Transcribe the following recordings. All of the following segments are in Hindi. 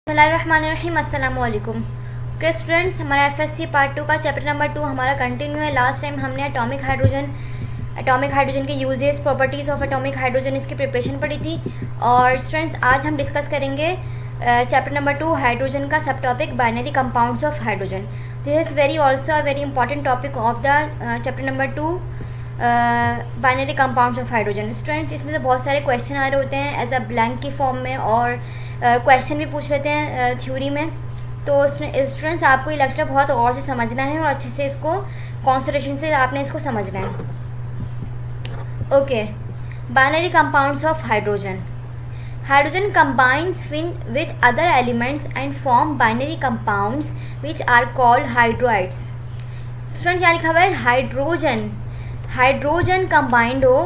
बिस्मिल्लाहिर्रहमानिर्रहीम अस्सलाम वालेकुम। ओके स्टूडेंट्स, हमारा एफएससी पार्ट 2 का चैप्टर नंबर 2 हमारा कंटिन्यू है। लास्ट टाइम हमने एटॉमिक हाइड्रोजन के uses, properties of atomic hydrogen इसकी प्रिपरेशन पढ़ी थी। और स्टूडेंट्स आज हम डिस्कस करेंगे चैप्टर नंबर 2 हाइड्रोजन का सब topic binary compounds of hydrogen. This is also a very important topic of the chapter number 2 binary compounds of hydrogen. Students इसमें से बहुत सारे क्वेश्चन आ रहे होते हैं एज अ ब्लैंक की फॉर्म में, और क्वेश्चन भी पूछ लेते हैं थ्योरी में। तो स्टूडेंट्स आपको ये लेक्चर बहुत और से समझना है और अच्छे से इसको कॉन्सेंट्रेशन से आपने इसको समझना है। Okay, binary compounds of hydrogen. Hydrogen combines with other elements and form binary compounds which are called hydroids। Student क्या लिखा हुआ है? हाइड्रोजन। हाइड्रोजन कंबाइंड हो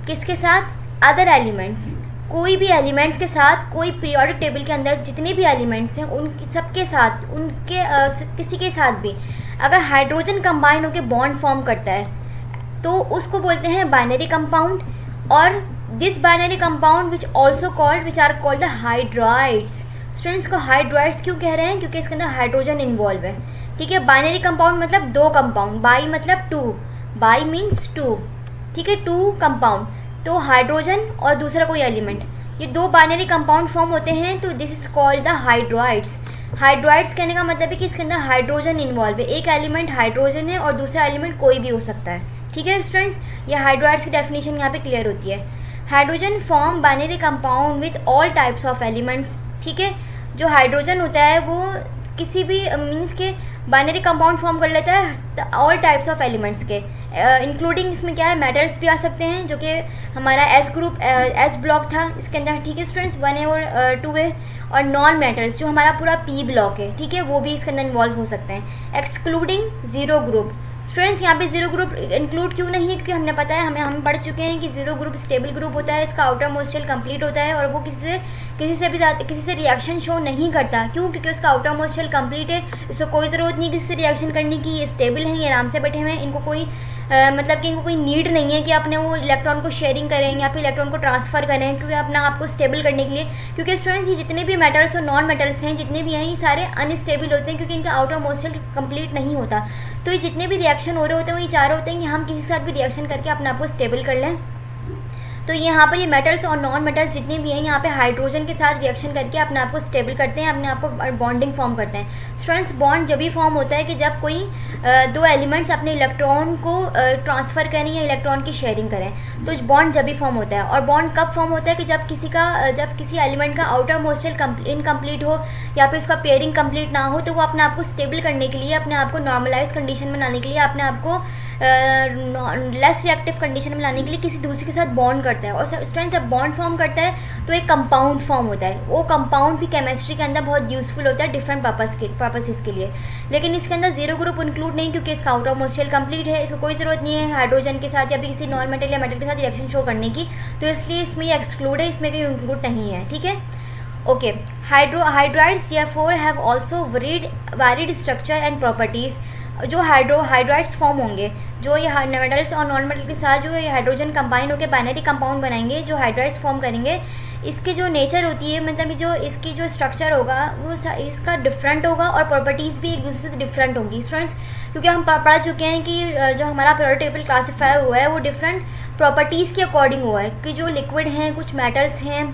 किसके साथ? अदर एलिमेंट्स, कोई भी एलिमेंट्स के साथ, कोई पीरियोडिक टेबल के अंदर जितने भी एलिमेंट्स हैं उन सबके साथ, उनके किसी के साथ भी अगर हाइड्रोजन कंबाइन होकर बॉन्ड फॉर्म करता है तो उसको बोलते हैं बाइनरी कंपाउंड। और this binary compound which are called the hydrides. Students को हाइड्राइड्स क्यों कह रहे हैं? क्योंकि इसके अंदर हाइड्रोजन इन्वॉल्व है। ठीक है, बाइनरी कंपाउंड मतलब दो कंपाउंड, बाई मतलब टू, बाई मीन्स टू। ठीक है, टू कंपाउंड, तो हाइड्रोजन और दूसरा कोई एलिमेंट, ये दो बाइनरी कंपाउंड फॉर्म होते हैं, तो this is called the hydrides. Hydrides कहने का मतलब है कि इसके अंदर हाइड्रोजन इन्वॉल्व है, एक एलिमेंट हाइड्रोजन है और दूसरा एलिमेंट कोई भी हो सकता है। ठीक है स्टूडेंट्स, ये हाइड्राइड्स की डेफिनेशन यहाँ पे क्लियर होती है। Hydrogen form binary compound with all types of elements. ठीक है, जो हाइड्रोजन होता है वो किसी भी मीन्स के बाइनरी कंपाउंड फॉर्म कर लेता है ऑल टाइप्स ऑफ एलिमेंट्स के, इंक्लूडिंग इसमें क्या है, मेटल्स भी आ सकते हैं, जो कि हमारा एस ग्रुप एस ब्लॉक था इसके अंदर। ठीक है स्टूडेंट्स, 1A और 2A, और नॉन मेटल्स जो हमारा पूरा P ब्लॉक है, ठीक है, वो भी इसके अंदर इन्वॉल्व हो सकते हैं, एक्सक्लूडिंग जीरो ग्रुप। स्टूडेंट्स यहाँ पे जीरो ग्रुप इंक्लूड क्यों नहीं है? क्योंकि हमने पता है, हम पढ़ चुके हैं कि जीरो ग्रुप स्टेबल ग्रुप होता है, इसका आउटर मोस्ट शेल कंप्लीट होता है और वो किसी से रिएक्शन शो नहीं करता। क्यों? क्योंकि उसका आउटर मोस्ट शेल कंप्लीट है, इसको कोई ज़रूरत नहीं किसी से रिएक्शन करने की, ये स्टेबल हैं, ये आराम से बैठे हुए हैं, इनको कोई मतलब कि इनको कोई नीड नहीं है कि अपने वो इलेक्ट्रॉन को शेयरिंग करें या फिर इलेक्ट्रॉन को ट्रांसफ़र करें, क्योंकि अपना आपको स्टेबल करने के लिए। क्योंकि स्टूडेंट्स ये जितने भी मेटल्स और नॉन मेटल्स हैं, जितने भी हैं, ये सारे अनस्टेबल होते हैं क्योंकि इनका आउटर मोस्ट शेल कंप्लीट नहीं होता। तो ये जितने भी रिएक्शन हो रहे होते हैं वो ये चाह रहे होते हैं कि हम किसी के साथ भी रिएक्शन करके अपने आप को स्टेबल कर लें। तो यहाँ पर ये मेटल्स और नॉन मेटल्स जितने भी हैं यहाँ पे हाइड्रोजन के साथ रिएक्शन करके अपने आप को स्टेबल करते हैं, अपने आप को बॉन्डिंग फॉर्म करते हैं। स्टूडेंट्स, बॉन्ड जब भी फॉर्म होता है कि जब कोई दो एलिमेंट्स अपने इलेक्ट्रॉन को ट्रांसफ़र करें या इलेक्ट्रॉन की शेयरिंग करें, तो बॉन्ड जब भी फॉर्म होता है। और बॉन्ड कब फॉर्म होता है? कि जब किसी एलिमेंट का आउटर मोस्ट शेल इनकम्प्लीट हो या फिर उसका पेयरिंग कंप्लीट ना हो, तो वो अपने आप को स्टेबल करने के लिए, अपने आप को नॉर्मलाइज कंडीशन में लाने के लिए, अपने आप को लेस रिएक्टिव कंडीशन में लाने के लिए किसी दूसरे के साथ बॉन्ड करता है। और स्टूडेंट जब बॉन्ड फॉर्म करता है तो एक कंपाउंड फॉर्म होता है। वो कंपाउंड भी केमिस्ट्री के अंदर बहुत यूज़फुल होता है डिफरेंट पर्पसेस के लिए। लेकिन इसके अंदर जीरो ग्रुप इंक्लूड नहीं, क्योंकि इसका आउटर मोस्ट शेल कंप्लीट है, इसको कोई ज़रूरत नहीं है हाइड्रोजन के साथ या फिर किसी नॉन मेटल या मेटल के साथ रिएक्शन शो करने की, तो इसलिए इसमें ये एक्सक्लूड है, इसमें कोई इंक्लूड नहीं है। ठीक है, okay. Hydrides therefore have also varied structure and properties. जो हाइड्राइड्स फॉर्म होंगे, जो ये मेटल्स और नॉन मेटल के साथ जो ये हाइड्रोजन कंबाइन होकर बाइनरी कंपाउंड बनाएंगे, जो हाइड्राइड्स फॉर्म करेंगे, इसकी जो नेचर होती है, मतलब जो इसकी जो स्ट्रक्चर होगा वो इसका डिफरेंट होगा और प्रॉपर्टीज़ भी एक दूसरे से डिफरेंट होंगी। स्टूडेंट्स, क्योंकि हम पढ़ चुके हैं कि जो हमारा पीरियोडिक टेबल क्लासीफाई हुआ है वो डिफरेंट प्रॉपर्टीज़ के अकॉर्डिंग हुआ है, कि जो लिक्विड हैं, कुछ मेटल्स हैं,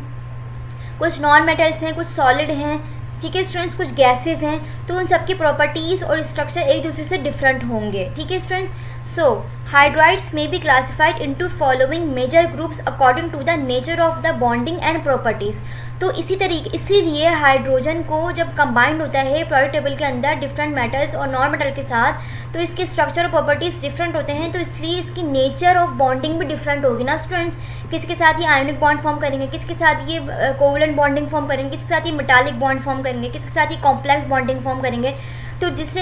कुछ नॉन मेटल्स हैं, कुछ सॉलिड हैं, ठीक है स्टूडेंट्स, कुछ गैसेस हैं, तो उन सबकी प्रॉपर्टीज़ और स्ट्रक्चर एक दूसरे से डिफरेंट होंगे। ठीक है स्टूडेंट्स, सो हाइड्राइड्स में be classified into following major groups according to the nature of the bonding and properties. तो इसीलिए हाइड्रोजन को जब कंबाइंड होता है पीरियोडिक टेबल के अंदर डिफरेंट मेटल्स और नॉन मेटल के साथ, तो इसके स्ट्रक्चर और प्रॉपर्टीज़ डिफरेंट होते हैं, तो इसलिए इसकी नेचर ऑफ बॉन्डिंग भी डिफरेंट होगी ना स्टूडेंट्स। किसके साथ ये आयोनिक बॉन्ड फॉर्म करेंगे, किसके साथ ये कोवलेंट बॉन्डिंग फॉर्म करेंगे, किसके साथ ये मेटालिक बॉन्ड फॉर्म करेंगे, किसके साथ ये कॉम्प्लेक्स बॉन्डिंग फॉर्म करेंगे। तो जिस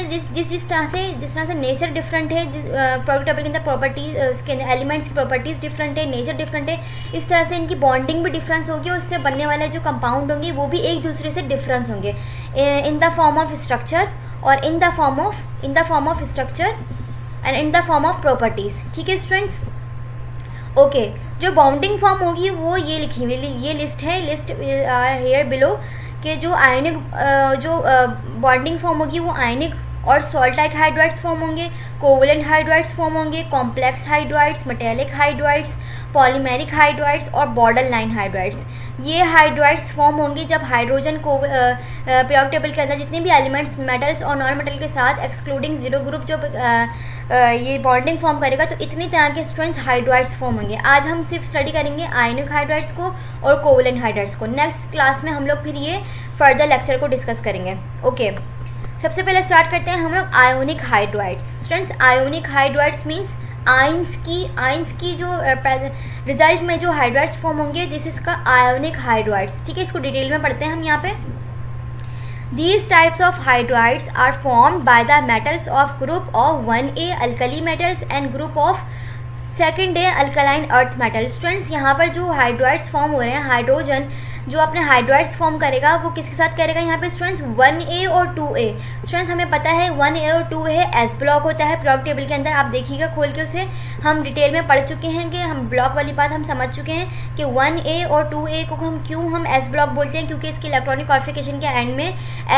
तरह से नेचर डिफरेंट है, पीरियोडिक टेबल के अंदर प्रॉपर्टीज, उसके एलिमेंट्स की प्रॉपर्टीज़ डिफरेंट है, नेचर डिफरेंट है, इस तरह से इनकी बॉन्डिंग भी डिफरेंस होगी और इससे बनने वाले जो कंपाउंड होंगे वो भी एक दूसरे से डिफरेंस होंगे in the form of structure और in the form of structure and in the form of properties. ठीक है स्टूडेंट्स, ओके। जो बाउंडिंग फॉर्म होगी वो ये लिखी हुई, ये लिस्ट है, लिस्ट हियर बिलो, कि जो आयनिक जो बॉन्डिंग फॉर्म होगी वो आयनिक और सॉल्ट लाइक हाइड्राइड्स फॉर्म होंगे, कोवलेंट हाइड्राइड्स फॉर्म होंगे, complex hydrides, metallic hydrides, polymeric hydrides और बॉर्डर लाइन हाइड्राइड्स। ये हाइड्राइड्स फॉर्म होंगे जब हाइड्रोजन को पीरियोडिक टेबल के अंदर जितने भी एलिमेंट्स मेटल्स और नॉन मेटल के साथ एक्सक्लूडिंग जीरो ग्रुप जो ये बॉन्डिंग फॉर्म करेगा तो इतनी तरह के स्टूडेंट्स हाइड्राइड्स फॉर्म होंगे। आज हम सिर्फ स्टडी करेंगे आयनिक हाइड्राइड्स को और कोवलेंट हाइड्राइड्स को। नेक्स्ट क्लास में हम लोग फिर ये फर्दर लेक्चर को डिस्कस करेंगे। ओके, सबसे पहले स्टार्ट करते हैं हम लोग ionic hydrides. Students, ionic hydrides means ions की जो रिजल्ट में जो हाइड्राइड्स फॉर्म होंगे दिस इज का आयोनिक हाइड्राइड्स। ठीक है, इसको डिटेल में पढ़ते हैं हम यहाँ पे। These types of hydrides are formed by the metals of group of 1A alkali metals and group of second day alkaline earth metal. Students, यहाँ पर जो हाइड्राइड्स फॉर्म हो रहे हैं, हाइड्रोजन जो अपने हाइड्राइड्स फॉर्म करेगा वो किसके साथ करेगा यहाँ पे स्टूडेंट्स 1A और 2A। स्टूडेंट्स, हमें पता है 1A और 2A एस ब्लॉक होता है पीरियोडिक टेबल के अंदर। आप देखिएगा खोल के उसे, हम डिटेल में पढ़ चुके हैं कि हम ब्लॉक वाली बात हम समझ चुके हैं कि 1A और 2A को हम एस ब्लॉक बोलते हैं क्योंकि इसके इलेक्ट्रॉनिक कॉन्फिगरेशन के एंड में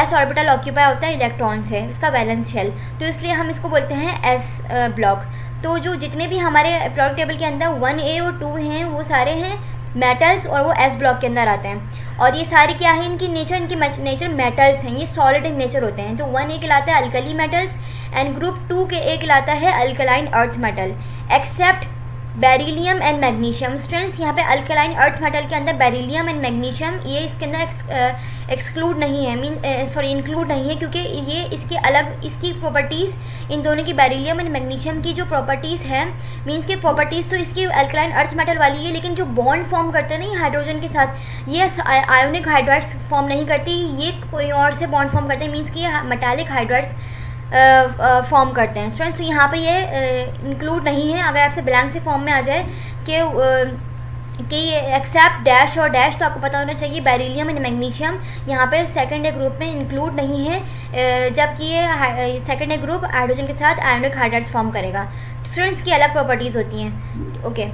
एस ऑर्बिटल ऑक्यूपाई होता है इलेक्ट्रॉन से, इसका वैलेंस शेल, तो इसलिए हम इसको बोलते हैं एस ब्लॉक। तो जो जितने भी हमारे पीरियोडिक टेबल के अंदर 1A और 2 हैं वो सारे हैं मेटल्स और वो एस ब्लॉक के अंदर आते हैं। और ये सारे क्या है, इनकी नेचर मेटल्स हैं, ये सॉलिड इन नेचर होते हैं। जो 1A कहलाता है alkali metals and group 2A कहलाता है alkaline earth metal except beryllium and magnesium. Students, यहाँ पे अल्कलाइन अर्थ मेटल के अंदर बेरिलियम एंड मैग्नीशियम ये इसके अंदर एक्सक्लूड नहीं है, इंक्लूड नहीं है क्योंकि ये इसके अलग इसकी प्रॉपर्टीज़ इन दोनों की बेरिलियम एंड मैग्नीशियम की जो प्रॉपर्टीज़ है मीन्स की प्रॉपर्टीज़ तो इसकी अल्कलाइन अर्थ मेटल वाली है, लेकिन जो बॉन्ड फॉर्म करते हैं ना हाइड्रोजन के साथ ये आयोनिक हाइड्राइड्स फॉर्म नहीं करती, ये कोई और से बॉन्ड फॉर्म करते हैं मीन्स कि ये मेटालिक हाइड्राइड्स फॉर्म करते हैं। स्टूडेंट्स, तो यहाँ पर ये इंक्लूड नहीं है। अगर आपसे ब्लैंक से फॉर्म में आ जाए कि ये एक्सेप्ट डैश और डैश, तो आपको पता होना चाहिए बेरिलियम एंड मैग्नीशियम यहाँ पे सेकेंड ए ग्रुप में इंक्लूड नहीं है, जबकि ये सेकेंड ए ग्रुप हाइड्रोजन के साथ आयोनिक हाइड्राइड्स फॉर्म करेगा। स्टूडेंट्स, की अलग प्रॉपर्टीज़ होती हैं। Okay,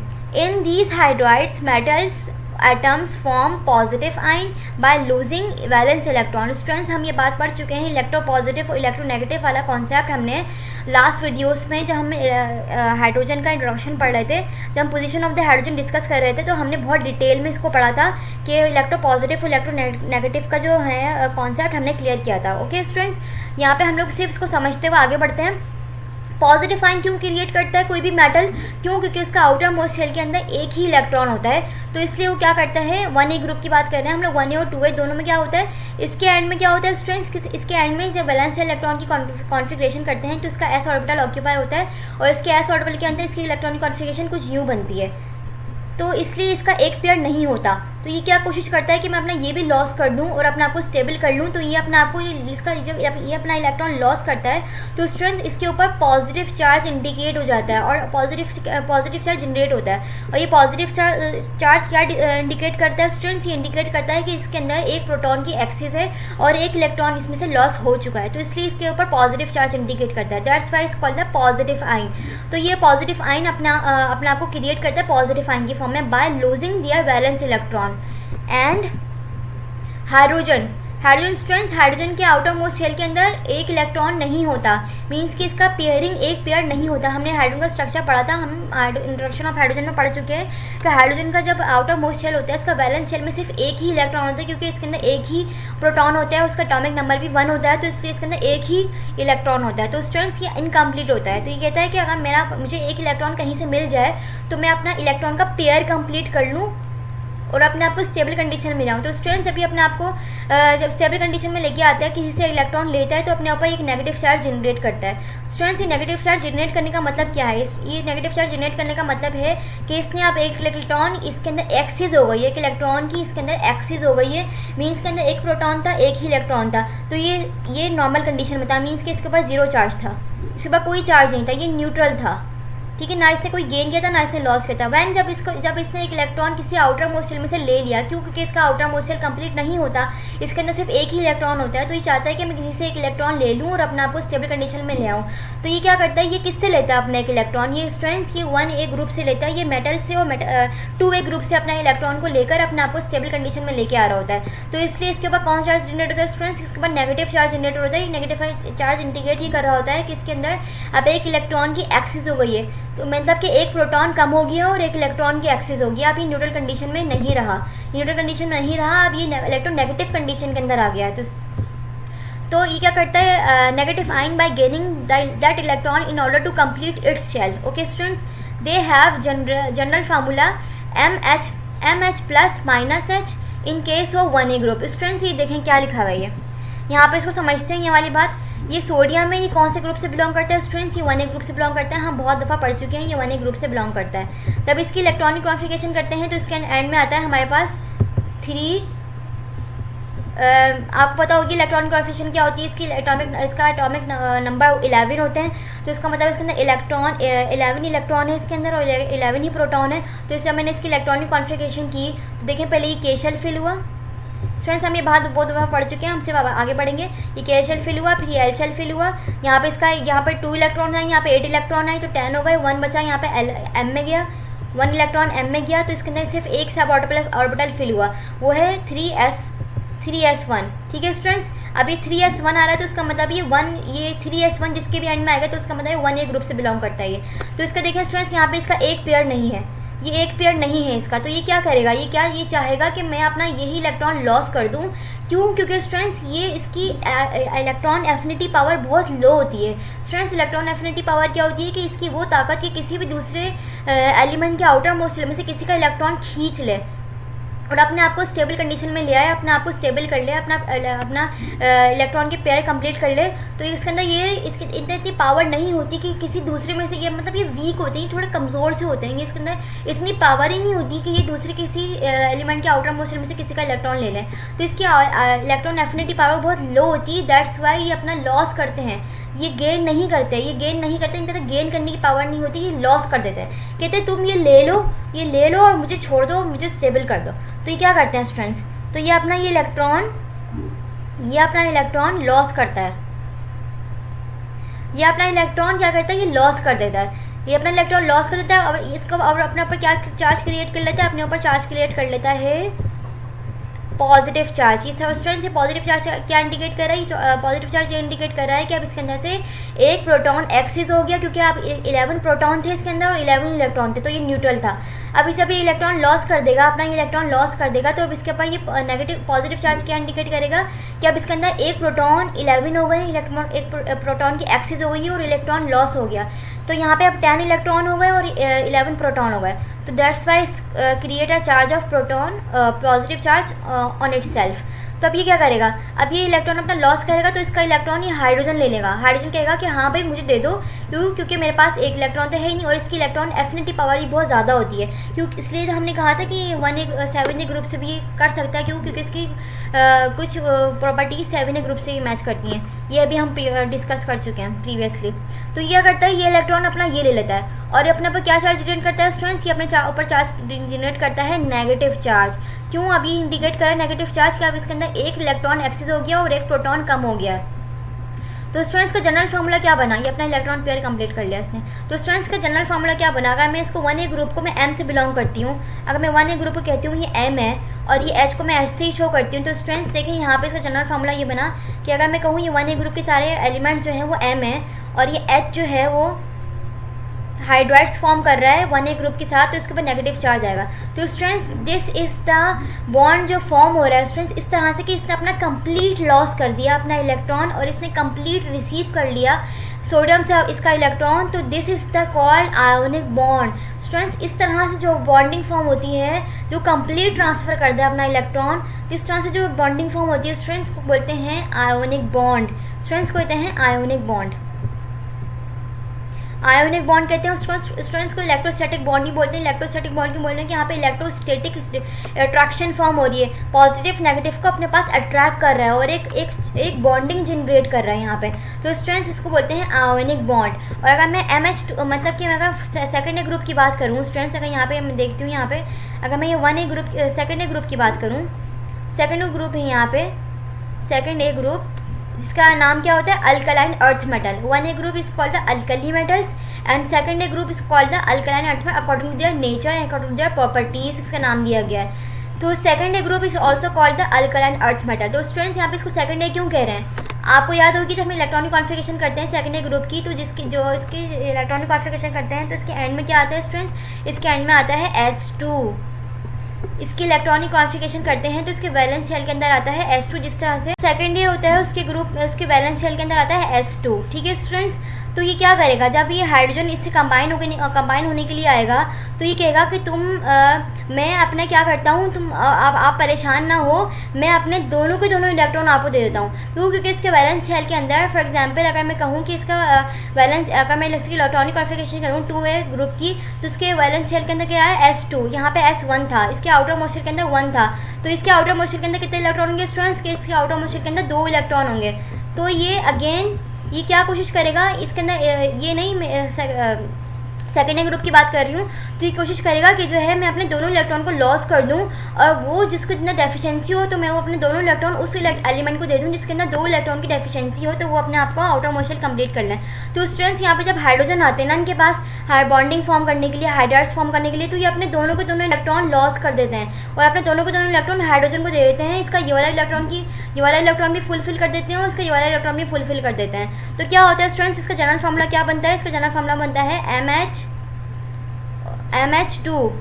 in these hydrides metals atoms form positive ion by losing valence electron. Students, हम ये बात पढ़ चुके हैं इलेक्ट्रो पॉजिटिव और इलेक्ट्रो नेगेटिव वाला कॉन्सेप्ट हमने लास्ट वीडियोस में जब हम हाइड्रोजन का इंट्रोडक्शन पढ़ रहे थे, जब हम position of the hydrogen discuss कर रहे थे तो हमने बहुत डिटेल में इसको पढ़ा था कि इलेक्ट्रो पॉजिटिव और इलेक्ट्रो नेगेटिव का जो है कॉन्सेप्ट हमने क्लियर किया था। ओके स्टूडेंट्स, यहाँ पे हम लोग सिर्फ इसको समझते हुए आगे बढ़ते हैं। पॉजिटिव आयन क्यों क्रिएट करता है कोई भी मेटल, क्यों? क्योंकि उसका आउटर मोस्ट शेल के अंदर एक ही इलेक्ट्रॉन होता है, तो इसलिए वो क्या करता है 1A ग्रुप की बात कर रहे हैं हम लोग, 1A और 2A दोनों में क्या होता है, इसके एंड में क्या होता है स्टूडेंट्स, इसके एंड में जब वैलेंस इलेक्ट्रॉन की कॉन्फ़िगरेशन करते हैं तो इसका एस ऑर्बिटल ऑक्यूपाई होता है और इसके एस ऑर्बिटल के अंदर इसकी इलेक्ट्रॉनिक कॉन्फ़िगरेशन कुछ यूँ बनती है, तो इसलिए इसका एक पेयर नहीं होता। तो ये क्या कोशिश करता है कि मैं अपना ये भी लॉस कर दूं और अपने आप को स्टेबल कर लूं, तो ये अपने आप को इसका जब ये अपना इलेक्ट्रॉन लॉस करता है तो स्टूडेंट्स इसके ऊपर पॉजिटिव चार्ज इंडिकेट हो जाता है और पॉजिटिव चार्ज जनरेट होता है। और ये पॉजिटिव चार्ज क्या इंडिकेट करता है स्टूडेंट्स, ये इंडिकेट करता है कि इसके अंदर एक प्रोटॉन की एक्सिस है और एक इलेक्ट्रॉन इसमें से लॉस हो चुका है, तो इसलिए इसके ऊपर पॉजिटिव चार्ज इंडिकेट करता है। That's why it's called the positive ion. तो ये पॉजिटिव आयन अपने आप को क्रिएट करता है पॉजिटिव आयन की फॉर्म में by losing their valence electron. And hydrogen students, hydrogen के आउटर मोस्ट शेल के अंदर एक इलेक्ट्रॉन नहीं होता, मींस कि इसका पेयरिंग एक पेयर नहीं होता। हमने हाइड्रोजन का स्ट्रक्चर पढ़ा था, हम इंट्रोडक्शन ऑफ हाइड्रोजन में पढ़ चुके हैं कि हाइड्रोजन का जब आउटर मोस्ट शेल होता है इसका वैलेंस शेल में सिर्फ एक ही इलेक्ट्रॉन होता है, क्योंकि इसके अंदर एक ही प्रोटॉन होता है, उसका एटॉमिक नंबर भी 1 होता है, तो इसलिए इसके अंदर एक ही इलेक्ट्रॉन होता है। तो स्टूडेंट्स ये इनकम्प्लीट होता है, तो ये कहता है कि अगर मुझे एक इलेक्ट्रॉन कहीं से मिल जाए तो मैं अपना इलेक्ट्रॉन का पेयर कंप्लीट कर लूँ और अपने आप को स्टेबल कंडीशन में जाऊँ। तो स्टूडेंट्स अभी अपने आप को जब स्टेबल कंडीशन में लेके आता है, किसी से इलेक्ट्रॉन लेता है तो अपने ऊपर एक नेगेटिव चार्ज जनरेट करता है। स्टूडेंट्स, ये नेगेटिव चार्ज जनरेट करने का मतलब क्या है? ये नेगेटिव चार्ज जनरेट करने का मतलब है कि इसने आप एक इलेक्ट्रॉन इसके अंदर एक्सिस हो गई है, एक इलेक्ट्रॉन की इसके अंदर एक्सिस हो गई है, मीन्स के अंदर एक प्रोटॉन था एक ही इलेक्ट्रॉन था, तो ये नॉर्मल कंडीशन में था, मीन्स कि इसके पास 0 चार्ज था, इसके पास कोई चार्ज नहीं था, ये न्यूट्रल था। ठीक है, ना इसने कोई गेन किया था ना इसने लॉस किया था। वैन जब इसने एक इलेक्ट्रॉन किसी आउटर मोस्ट शेल में से ले लिया, क्यों, क्योंकि इसका आउटर मोस्ट शेल कंप्लीट नहीं होता, इसके अंदर सिर्फ एक ही इलेक्ट्रॉन होता है, तो ये चाहता है कि मैं किसी से एक इलेक्ट्रॉन ले लूँ और अपने आप को स्टेबल कंडीशन में ले आऊँ। तो ये क्या करता है, ये किससे लेता है अपना एक इलेक्ट्रॉन, ये स्टूडेंट्स ये 1A ग्रुप से लेता है, ये मेटल से और 2A ग्रुप से अपना इलेक्ट्रॉन को लेकर अपने आप को स्टेबल कंडीशन में लेके आ रहा होता है। तो इसलिए इसके ऊपर कौन सा चार्ज जनरेट होता है स्टूडेंट्स, इसके ऊपर नेगेटिव चार्ज जनरेट होता है। नेगेटिव चार्ज इंडिकेट ही कर रहा होता है कि इसके अंदर अब एक इलेक्ट्रॉन की एक्सिस हो गई है, तो मतलब कि एक प्रोटॉन कम हो गया और एक इलेक्ट्रॉन की एक्सिस हो गया। अब ये न्यूट्रल कंडीशन में नहीं रहा, न्यूट्रल कंडीशन में नहीं रहा, अब ये इलेक्ट्रॉन नेगेटिव कंडीशन के अंदर आ गया है। तो ये क्या करता है, negative ion by gaining that electron in order to complete its shell. Okay students, they have general formula MH plus minus H in case of 1A group. Students ये देखें क्या लिखा हुआ है, यहाँ पे इसको समझते हैं ये वाली बात। ये सोडियम में ये कौन से ग्रुप से बिलोंग करता है स्टूडेंट्स, ये 1A ग्रुप से बिलोंग करता है। हम बहुत दफ़ा पढ़ चुके हैं, ये 1A ग्रुप से बिलोंग करता है। तब इसकी इलेक्ट्रॉनिक कॉन्फ़िगरेशन करते हैं तो इसके एंड में आता है हमारे पास 3। आपको पता होगी इलेक्ट्रॉनिक कॉन्फ़िगरेशन क्या होती है, इसका एटॉमिक नंबर 11 होते हैं। तो इसका मतलब इसके अंदर 11 इलेक्ट्रॉन है इसके अंदर और 11 ही प्रोटॉन है। तो इससे मैंने इसकी इलेक्ट्रॉनिक कॉन्फ़िगरेशन की तो देखें, पहले ये K शेल फिल हुआ। स्टूडेंट्स हम ये बात बहुत दफ़ा पढ़ चुके हैं, हमसे आगे बढ़ेंगे। ये K शेल फिल हुआ, फिर ये L शेल फिल हुआ। यहाँ पे 2 इलेक्ट्रॉन है, यहाँ पे 8 इलेक्ट्रॉन है, तो 10 हो गए। 1 बचा, यहाँ पे M में गया, 1 इलेक्ट्रॉन M में गया, तो इसके अंदर सिर्फ एक सब ऑर्बिटल फिल हुआ, वो है 3s1। ठीक है स्टूडेंट्स, अब ये 3s1 आ रहा है तो इसका मतलब ये 3s1 जिसके भी एंड में आएगा तो उसका मतलब 1A ग्रुप से बिलोंग करता है ये। तो इसका देखें स्टूडेंट्स, यहाँ पे इसका एक पेयर नहीं है, ये एक पेयर नहीं है इसका। तो ये क्या करेगा, ये चाहेगा कि मैं अपना यही इलेक्ट्रॉन लॉस कर दूं। क्यों, क्योंकि स्टूडेंट्स ये इसकी इलेक्ट्रॉन एफिनिटी पावर बहुत लो होती है। स्टूडेंट्स इलेक्ट्रॉन एफिनिटी पावर क्या होती है कि इसकी वो ताकत कि किसी भी दूसरे एलिमेंट के आउटर मोस्ट शेल में से किसी का इलेक्ट्रॉन खींच ले और अपने आप को स्टेबल कंडीशन में ले आए, अपने आप को स्टेबल कर ले, अपना इलेक्ट्रॉन के पेयर कंप्लीट कर ले। तो इसके अंदर इसकी इतनी पावर नहीं होती कि किसी दूसरे में से ये मतलब ये वीक होते हैं, थोड़े कमज़ोर से होते हैं, इसके अंदर इतनी पावर ही नहीं होती कि ये दूसरे किसी एलिमेंट के आउटर मोस्ट शेल में से किसी का इलेक्ट्रॉन ले लें। तो इसकी इलेक्ट्रॉन एफिनिटी पावर बहुत लो होती है, दैट्स वाई ये अपना लॉस करते हैं, ये गेन नहीं करते, इनके तो गेन करने की पावर नहीं होती, ये लॉस कर देते हैं। कहते हैं तुम ये ले लो और मुझे छोड़ दो, मुझे स्टेबल कर दो। तो ये क्या करते हैं स्टूडेंट्स, तो ये अपना इलेक्ट्रॉन लॉस करता है, ये अपना इलेक्ट्रॉन क्या करता है, ये लॉस कर देता है, ये अपना इलेक्ट्रॉन लॉस कर देता है और इसको और अपने ऊपर क्या चार्ज क्रिएट कर लेता है, अपने ऊपर चार्ज क्रिएट कर लेता है पॉजिटिव चार्ज। ये स्टूडेंट्स, ये पॉजिटिव चार्ज क्या इंडिकेट कर रहा है, पॉजिटिव चार्ज ये इंडिकेट कर रहा है कि अब इसके अंदर से एक प्रोटॉन एक्सिस हो गया, क्योंकि अब 11 प्रोटॉन थे इसके अंदर और 11 इलेक्ट्रॉन थे, तो ये न्यूट्रल था। अब इसे अभी इलेक्ट्रॉन लॉस कर देगा, अपना इलेक्ट्रॉन लॉस कर देगा, तो अब इसके ऊपर ये नेगेटिव पॉजिटिव चार्ज क्या इंडिकेट करेगा कि अब इसके अंदर एक प्रोटॉन 11 हो गए, एक प्रोटॉन की एक्सिस हो गई और इलेक्ट्रॉन लॉस हो गया। तो यहाँ पे अब 10 इलेक्ट्रॉन हो गए और 11 प्रोटॉन हो गए। तो that's why create a charge of proton, positive charge on it self. तो अब ये क्या करेगा, अब ये इलेक्ट्रॉन अपना लॉस करेगा तो इसका इलेक्ट्रॉन ये हाइड्रोजन ले लेगा। हाइड्रोजन कहेगा कि हाँ भाई मुझे दे दो, क्योंकि मेरे पास एक इलेक्ट्रॉन तो है ही नहीं और इसकी इलेक्ट्रॉन एफिनिटी पावर ही बहुत ज़्यादा होती है। क्योंकि इसलिए तो हमने कहा था कि 7A ग्रुप से भी कर सकता है, क्योंकि इसकी कुछ प्रॉपर्टीज 7A ग्रुप से ही मैच करती हैं। ये अभी हम डिस्कस कर चुके हैं प्रीवियसली। तो ये करता है, ये इलेक्ट्रॉन अपना ये ले लेता है और अपने पर क्या चार्ज जनरेट करता है स्टूडेंट्स, ये अपने ऊपर चार्ज जनरेट करता है नेगेटिव चार्ज। क्यों, अभी इंडिकेट करा नेगेटिव चार्ज कि अब इसके अंदर एक इलेक्ट्रॉन एक्सिस हो गया और एक प्रोटॉन कम हो गया। तो स्टूडेंट्स का जनरल फार्मूला क्या बना, ये अपना इलेक्ट्रॉन पेयर कंप्लीट कर लिया इसने। तो स्टूडेंट्स का जनरल फार्मूला क्या बना, अगर मैं इसको 1A ग्रुप को मैं M से बिलोंग करती हूँ, अगर मैं 1A ग्रुप को कहती हूँ ये M है और ये H को मैं H से ही शो करती हूँ। तो स्टूडेंट्स देखें यहाँ पे इसका जनरल फार्मूला ये बना कि अगर मैं कहूँ ये 1A ग्रुप के सारे एलिमेंट्स जो हैं वो M है और ये H जो है वो हाइड्राइड्स फॉर्म कर रहा है 1A ग्रुप के साथ, तो इसके ऊपर नेगेटिव चार्ज आएगा। तो students this is the bond जो फॉर्म हो रहा है स्टूडेंट्स इस तरह से कि इसने अपना कंप्लीट लॉस कर दिया अपना इलेक्ट्रॉन और इसने कंप्लीट रिसीव कर लिया सोडियम से इसका इलेक्ट्रॉन। तो this is the called ionic bond. Students इस तरह से जो बॉन्डिंग फॉर्म होती है जो कंप्लीट ट्रांसफ़र कर दे अपना इलेक्ट्रॉन, इस तरह से जो बॉन्डिंग फॉर्म होती है स्टूडेंट्स को बोलते हैं आयोनिक बॉन्ड। स्टूडेंट्स को कहते हैं आयोनिक बॉन्ड। आयोनिक बॉन्ड कहते हैं स्टूडेंट्स को इलेक्ट्रोस्टैटिक बॉन्ड नहीं बोलते हैं। इलेक्ट्रोस्टैटिक बॉन्ड क्यों बोल रहे हैं कि यहाँ पे इलेक्ट्रोस्टैटिक अट्रैक्शन फॉर्म हो रही है, पॉजिटिव नेगेटिव को अपने पास अट्रैक्ट कर रहा है और एक बॉन्डिंग जनरेट कर रहा है यहाँ पे। तो स्टूडेंट्स इसको बोलते हैं आयोनिक बॉन्ड। और अगर मैं MH2 मतलब कि मैं अगर सेकेंड ए ग्रुप की बात करूँ स्टूडेंट्स, अगर यहाँ पे मैं देखती हूँ यहाँ पे अगर मैं ये 1A group second A group की बात करूँ, सेकेंड ग्रुप है यहाँ पे सेकेंड ए ग्रुप जिसका नाम क्या होता है alkaline earth metal. 1A group is called the alkali metals and second A group is called the alkaline earth metal according to their nature and according to their properties इसका नाम दिया गया है। तो second A group is also called the alkaline earth metal. तो स्टूडेंट्स यहाँ पे इसको सेकेंड ए क्यों कह रहे हैं, आपको याद होगी जब हम इलेक्ट्रॉनिक कॉन्फ़िगरेशन करते हैं सेकेंड ए ग्रुप की, तो इसकी इलेक्ट्रॉनिक कॉन्फ़िगरेशन करते हैं तो इसके एंड में क्या आता है स्टूडेंट्स, इसके एंड में आता है S2। इसकी इलेक्ट्रॉनिक कॉन्फ़िगरेशन करते हैं तो इसके वैलेंस शेल के अंदर आता है S2। जिस तरह से सेकेंड ए होता है उसके ग्रुप उसके वैलेंस शेल के अंदर आता है S2। ठीक है स्टूडेंट्स, तो ये क्या करेगा जब ये हाइड्रोजन इससे कंबाइन होने के लिए आएगा तो ये कहेगा कि मैं अपना क्या करता हूँ, आप परेशान ना हो, मैं अपने दोनों के दोनों इलेक्ट्रॉन आपको दे देता हूँ। क्यों, क्योंकि इसके वैलेंस शेल के अंदर फॉर एग्जांपल अगर मैं कहूँ कि इसका वैलेंस अगर मैं इसकी इलेक्ट्रॉनिक कॉन्फ़िगरेशन करूँ 2A ग्रुप की, तो इसके वैलेंस शेल के अंदर क्या है S2, यहाँ पे S1 था, इसके आउटर मोस्ट शेल के अंदर 1 था। तो इसके आउटर मोस्ट शेल के अंदर कितने इलेक्ट्रॉन होंगे स्टूडेंट्स के, इसके आउटर मोस्ट शेल के अंदर 2 इलेक्ट्रॉन होंगे। तो ये अगेन ये क्या कोशिश करेगा इसके अंदर, ये नहीं सेकेंड ए ग्रुप की बात कर रही हूँ, तो ये कोशिश करेगा कि जो है मैं अपने दोनों इलेक्ट्रॉन को लॉस कर दूँ और वो जिसको जितना डेफिशिएंसी हो तो मैं वो अपने दोनों इलेक्ट्रॉन उस एलिमेंट को दे दूँ जिसके अंदर 2 इलेक्ट्रॉन की डेफिशिएंसी हो, तो वो अपने आप को आउटर मोस्ट शेल कंप्लीट कर लें। तो स्टूडेंट्स यहाँ पे जब हाइड्रोजन आते हैं ना इनके पास बॉन्डिंग फॉर्म करने के लिए, हाइड्राइड्स फॉर्म करने के लिए, तो ये अपने दोनों के दोनों इलेक्ट्रॉन लॉस कर देते हैं और अपने दोनों के दोनों इलेक्ट्रॉन हाइड्रोजन को दे देते हैं। इसका ये वाला इलेक्ट्रॉन भी फुलफिल कर देते हैं और इसका ये वाला इलेक्ट्रॉन भी फुलफिल कर देते हैं। तो क्या होता है स्टूडेंट्स, इसका जनरल फार्मूला क्या बनता है, इसका जनरल फार्मूला बनता है MH2।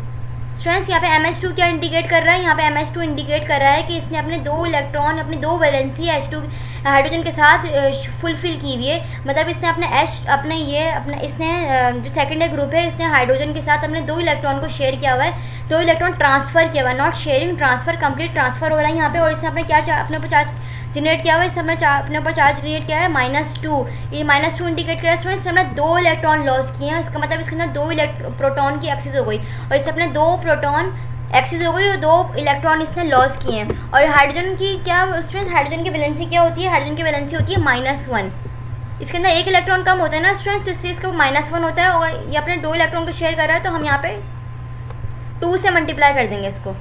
स्टूडेंट्स यहाँ पे MH2 क्या इंडिकेट कर रहा है, यहाँ पे MH2 इंडिकेट कर रहा है कि इसने अपने 2 इलेक्ट्रॉन अपनी 2 वैलेंसी H2 हाइड्रोजन के साथ फुलफिल की हुई है। मतलब इसने इसने जो सेकेंड ए ग्रुप है इसने हाइड्रोजन के साथ अपने 2 इलेक्ट्रॉन को शेयर किया हुआ है, 2 इलेक्ट्रॉन ट्रांसफ़र किया हुआ है, not sharing, transfer, complete transfer हो रहा है यहाँ पे। और इसने अपने ऊपर चार्ज जनरेट किया हुआ है, इसने अपने ऊपर चार्ज जनरेट किया है -2। ये -2 इंडिकेट कर रहा है स्टूडेंट्स हमने 2 इलेक्ट्रॉन लॉस किए हैं, इसका मतलब इसके अंदर 2 प्रोटॉन की एक्सेस हो गई और इससे अपने 2 प्रोटॉन एक्सेस हो गई और 2 इलेक्ट्रॉन इसने लॉस किए हैं। और हाइड्रोजन की क्या स्टूडेंट्स, हाइड्रोजन की वैलेंसी क्या होती है, हाइड्रोजन की वैलेंसी होती है -1। इसके अंदर 1 इलेक्ट्रॉन कम होता है ना स्टूडेंट्स, तो इसलिए इसका -1 होता है और ये अपने 2 इलेक्ट्रॉन को शेयर कर रहा है, तो हम यहाँ पे 2 से मल्टीप्लाई कर देंगे, इसको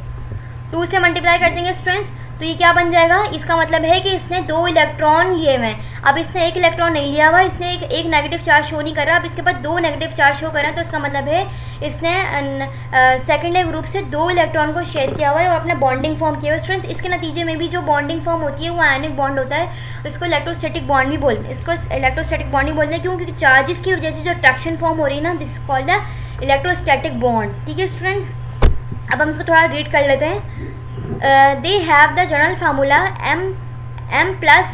2 से मल्टीप्लाई कर देंगे स्टूडेंट्स। तो ये क्या बन जाएगा, इसका मतलब है कि इसने 2 इलेक्ट्रॉन लिए हुए हैं। अब इसने 1 इलेक्ट्रॉन नहीं लिया हुआ, इसने एक नेगेटिव चार्ज शो नहीं कर रहा, अब इसके बाद 2 नेगेटिव चार्ज शो कर रहे हैं। तो इसका मतलब है इसने सेकेंड ए ग्रुप से 2 इलेक्ट्रॉन को शेयर किया हुआ है और अपना बॉन्डिंग फॉर्म किया हुआ है स्टूडेंट्स। इसके नतीजे में भी जो बॉन्डिंग फॉर्म होती है वो आयनिक बॉन्ड होता है, इसको इलेक्ट्रोस्टैटिक बॉन्ड भी बोलते हैं, इसको इलेक्ट्रोस्टैटिक बॉन्ड भी बोलते हैं। क्यों, क्योंकि चार्जेस की वजह से जो अट्रैक्शन फॉर्म हो रही है ना, this is called the electrostatic bond. ठीक है स्टूडेंट्स, अब हम इसको थोड़ा रीड कर लेते हैं। They have the general formula M plus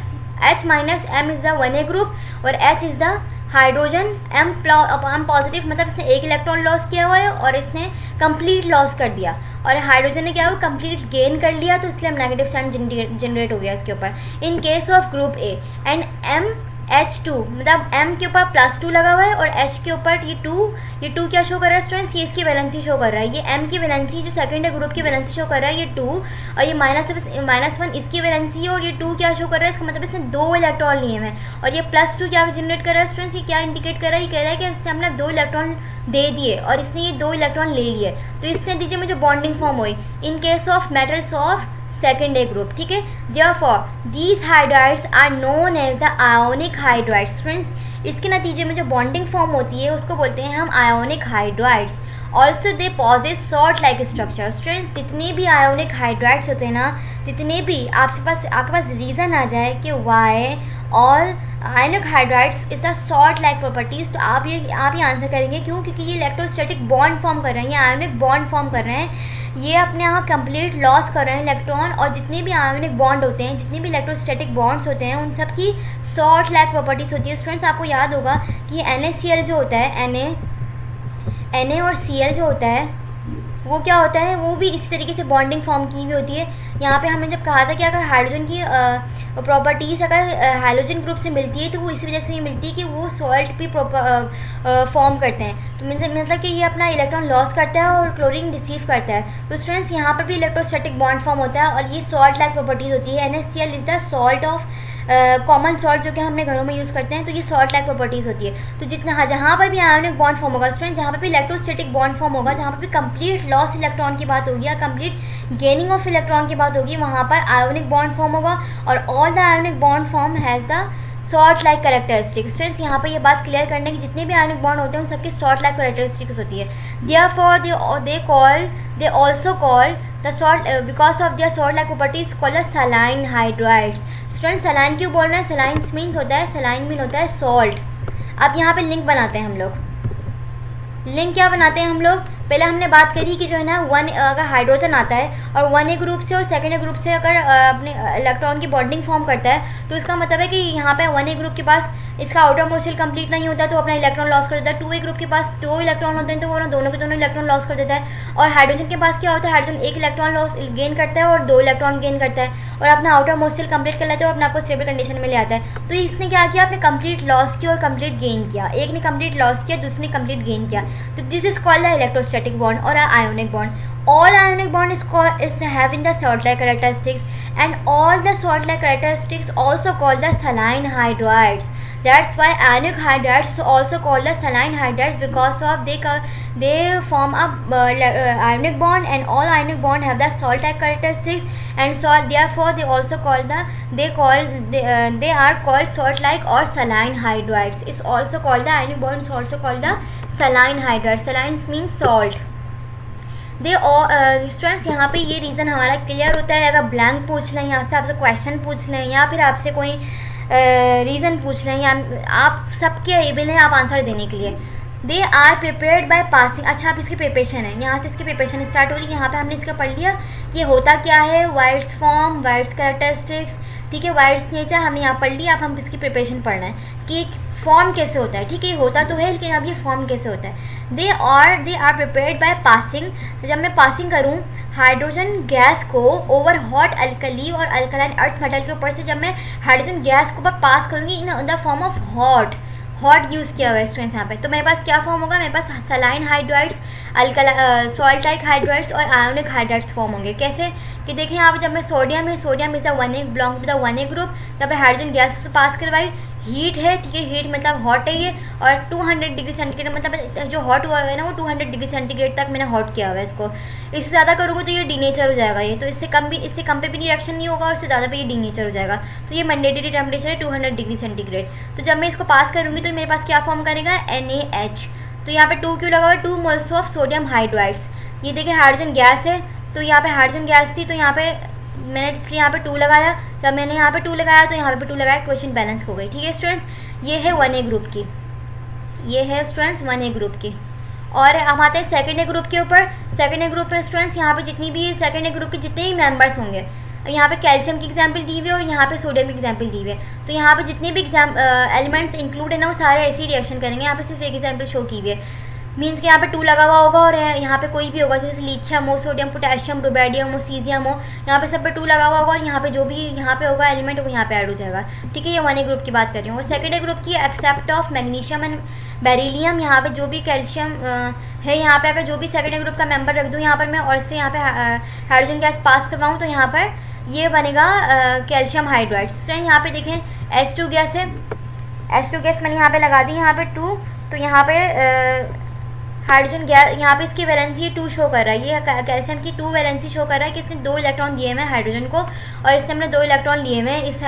H minus M is the 1A group और H is the hydrogen M positive, मतलब इसने 1 इलेक्ट्रॉन लॉस किया हुआ है और इसने कंप्लीट लॉस कर दिया और हाइड्रोजन ने क्या हुआ कंप्लीट गेन कर लिया, तो इसलिए हम नेगेटिव साइन जनरेट हो गया इसके ऊपर। इन case of group A and MH2 मतलब M के ऊपर +2 लगा हुआ है और H के ऊपर ये 2 क्या शो कर रहा है स्टूडेंट्स, ये इसकी वैलेंसी शो कर रहा है। ये M की वैलेंसी जो सेकंड है ग्रुप की वैलेंसी शो कर रहा है ये 2 और ये -1 इसकी वैलेंसी है और ये 2 क्या शो कर रहा है, इसका मतलब इसने 2 इलेक्ट्रॉन लिए हैं और ये +2 क्या जनरेट कर रहा है स्टूडेंट्स, ये क्या इंडिकेट कर रहा है, ये कह रहा है कि इसने अपने 2 इलेक्ट्रॉन दे दिए और इसने ये 2 इलेक्ट्रॉन ले लिए, तो इसने दीजिए मुझे बॉन्डिंग फॉर्म हुई in case of metals of second A group. ठीक है, therefore these hydrides are known as the ionic hydrides. Friends, इसके नतीजे में जो बॉन्डिंग फॉर्म होती है उसको बोलते हैं हम ionic hydrides. Also they possess salt like structure. Students, जितने भी आयोनिक हाइड्राइड्स होते हैं ना, जितने भी आपके पास रीज़न आ जाए कि why all ionic hydrides is the salt like properties, तो आप ये आंसर करेंगे क्यों, क्योंकि ये इलेक्ट्रोस्टैटिक बॉन्ड फॉर्म कर रहे हैं, ये आयोनिक बॉन्ड फॉर्म कर रहे हैं, ये अपने यहाँ कंप्लीट लॉस कर रहे हैं इलेक्ट्रॉन। और जितने भी आयोनिक बॉन्ड होते हैं, जितने भी इलेक्ट्रोस्टैटिक बॉन्ड्स होते हैं, उन सब की सॉल्ट लाइक प्रॉपर्टीज़ होती है। स्टूडेंट्स, आपको याद होगा कि NaCl जो होता है, Na और Cl जो होता है वो क्या होता है, वो भी इसी तरीके से बॉन्डिंग फॉर्म की हुई होती है। यहाँ पे हमने जब कहा था कि अगर हाइड्रोजन की प्रॉपर्टीज़ अगर हाइड्रोजन ग्रुप से मिलती है तो वो इसी वजह से मिलती है कि वो सॉल्ट भी फॉर्म करते हैं। तो मतलब कि ये अपना इलेक्ट्रॉन लॉस करता है और क्लोरीन रिसीव करता है। तो स्टूडेंट्स यहाँ पर भी इलेक्ट्रोस्टैटिक बॉन्ड फॉर्म होता है और ये सॉल्ट लाइक प्रॉपर्टीज़ होती है। NaCl is the salt of common salt जो कि हमने घरों में यूज़ करते हैं, तो ये सॉल्ट लाइक प्रॉपर्टीज़ होती है। तो जितना जहाँ पर भी आयोनिक बॉन्ड फॉर्म होगा स्टूडेंट, जहाँ पर भी इलेक्ट्रोस्टैटिक बॉन्ड फॉर्म होगा, जहाँ पर भी कंप्लीट लॉस इलेक्ट्रॉन की बात होगी या कंप्लीट गेनिंग ऑफ इलेक्ट्रॉन की बात होगी, वहाँ पर आयोनिक बॉन्ड फॉर्म होगा और all the ionic bond form has the salt like characteristic. Students यहाँ पर ये बात क्लियर करने की जितने भी आयोनिक बॉन्ड होते हैं उन सबकी सॉल्ट लाइक कैरेक्टरिस्टिक्स होती है। Therefore they also call the salt because of their salt like properties called the saline hydrides. Student saline क्यों बोल रहे हैं? सलाइन मीन्स होता है, सलाइन मीन होता है सॉल्ट। अब यहाँ पे लिंक बनाते हैं हम लोग। लिंक क्या बनाते हैं हम लोग? पहले हमने बात करी कि जो है ना अगर हाइड्रोजन आता है और 1a ग्रुप से और 2nd ग्रुप से अगर अपने इलेक्ट्रॉन की बॉन्डिंग फॉर्म करता है, तो इसका मतलब है कि यहाँ पे 1a ग्रुप के पास इसका आउटर मोस्ट शेल कंप्लीट नहीं होता तो अपना इलेक्ट्रॉन लॉस कर देता है। 2a ग्रुप के पास 2 इलेक्ट्रॉन होते हैं तो वो दोनों के दोनों इलेक्ट्रॉन लॉस कर देता है। और हाइड्रोजन के पास क्या होता है? हाइड्रोजन 1 इलेक्ट्रॉन लॉस गेन करता है और 2 इलेक्ट्रॉन गेन करता है और अपना आउटर मोस्ट शेल कंप्लीट कर लेता है और अपने आपको स्टेबल कंडीशन में ले आता है। तो इसने क्या किया? अपने कंप्लीट लॉस किया और कंप्लीट गेन किया। एक ने कंप्लीट लॉस किया, दूसरे ने कंप्लीट गेन किया। तो this is called the electrostatic bond और ionic bond. All ionic bond is having the salt-like characteristics, and all the salt-like characteristics also called the saline hydrides. That's why ionic hydrides is also called the saline hydrides because of they form a ionic bond, and all ionic bond have the salt-like characteristics, and so therefore they also call they are called salt-like or saline hydrides. It's also called the ionic bond is also called the saline hydrides. Saline means salt. Students यहाँ पे ये रीज़न हमारा क्लियर होता है। अगर ब्लैंक पूछ लें, यहाँ से आपसे क्वेश्चन पूछ लें या फिर आपसे कोई रीज़न पूछ लें, या आप सबके एबल हैं आप आंसर देने के लिए। They are prepared by passing. अच्छा, आप इसकी प्रिपरेशन है, यहाँ से इसकी प्रिपरेशन स्टार्ट हो रही है। यहाँ पे हमने इसका पढ़ लिया कि होता क्या है, वाइट्स फॉर्म, वाइट्स कैरेक्टरिस्टिक्स, ठीक है, वाइट्स नेचर हमने यहाँ पढ़ लिया। अब हम इसकी प्रिपरेशन पढ़ना है कि फॉर्म कैसे होता है। ठीक है, होता तो है लेकिन अब ये फॉर्म कैसे होता है। They are prepared by passing. जब मैं पासिंग करूँ हाइड्रोजन गैस को ओवर हॉट अल्कली और अल्कलाइन अर्थ मेटल के ऊपर से, जब मैं हाइड्रोजन गैस को पास करूँगी इन the form of hot use किया हुआ है स्टूडेंट्स यहाँ पे, तो मेरे पास क्या फॉर्म होगा? मेरे पास saline hydrides, salt like hydrides और आयोनिक हाइड्राइड्स फॉर्म होंगे। कैसे कि देखिए यहाँ पे जब मैं sodium is the 1a belong to the 1a group, जब मैं हाइड्रोजन गैस से पास करवाई, हीट है, ठीक है, हीट मतलब हॉट है ये, और 200 डिग्री सेंटीग्रेड मतलब जो हॉट हुआ है ना वो 200 डिग्री सेंटीग्रेड तक मैंने हॉट किया हुआ है इसको। इससे ज़्यादा करूँगा तो ये डीनेचर हो जाएगा ये, तो इससे कम पे भी रिएक्शन नहीं होगा और इससे ज़्यादा पे ये डीनेचर हो जाएगा। तो ये मैंडेटरी टेम्परेचर है 200 डिग्री सेंटीग्रेड। तो जब मैं इसको पास करूँगी तो मेरे पास क्या फॉर्म करेगा? NaH। तो यहाँ पे 2 क्यों लगा हुआ है? 2 मोल्स ऑफ सोडियम हाइड्राइड्स। ये देखिए हाइड्रोजन गैस है, तो यहाँ पे हाइड्रोजन गैस थी तो यहाँ पे मैंने इसलिए यहाँ पे 2 लगाया। जब मैंने यहाँ पे 2 लगाया तो यहाँ पे 2 लगाया, क्वेश्चन बैलेंस हो गई। ठीक है स्टूडेंट्स, ये है 1a ग्रुप की, ये है स्टूडेंट्स 1a ग्रुप की। और हम आते हैं 2nd ग्रुप के ऊपर। 2nd ग्रुप में स्टूडेंट्स यहाँ पे जितनी भी 2nd ग्रुप के जितने भी मेंबर्स होंगे, यहाँ पे कैल्शियम की एग्जांपल दी हुई है और यहाँ पे सोडियम की एग्जांपल दी हुई है। तो यहाँ पे जितने भी एलिमेंट्स इंक्लूड है ना वो सारे ऐसे ही रिएक्शन करेंगे। यहाँ पे सिर्फ एक एग्जांपल शो की हुई है, मीन्स कि यहाँ पे 2 लगा हुआ होगा और यहाँ पे कोई भी होगा, जैसे लिथियम हो, सोडियम, पोटेशियम, रुबेडियम हो, सीजियम हो, यहाँ पे सब पे 2 लगा हुआ होगा और यहाँ पे जो भी यहाँ पे होगा एलिमेंट वो यहाँ पे ऐड हो जाएगा। ठीक है, ये 1a ग्रुप की बात कर रही हूँ। और 2nd ग्रुप की except of magnesium and beryllium, यहाँ पे जो भी कैल्शियम है, यहाँ पे अगर जो भी 2nd ग्रुप का मेंबर रख दूँ यहाँ पर मैं और से यहाँ पे हाइड्रोजन गैस पास करवाऊँ तो यहाँ पर ये बनेगा कैल्शियम हाइड्राइड्स। तो यहाँ पे देखें H2 गैस है, H2 गैस मैंने यहाँ पे लगा दी, यहाँ पे 2, तो यहाँ पे हाइड्रोजन गैस, यहाँ पे इसकी वैलेंसी 2 शो कर रहा है, ये कैल्शियम की 2 वैलेंसी शो कर रहा है कि इसने 2 इलेक्ट्रॉन दिए हुए हैं हाइड्रोजन को और इससे हमने 2 इलेक्ट्रॉन लिए हुए हैं इस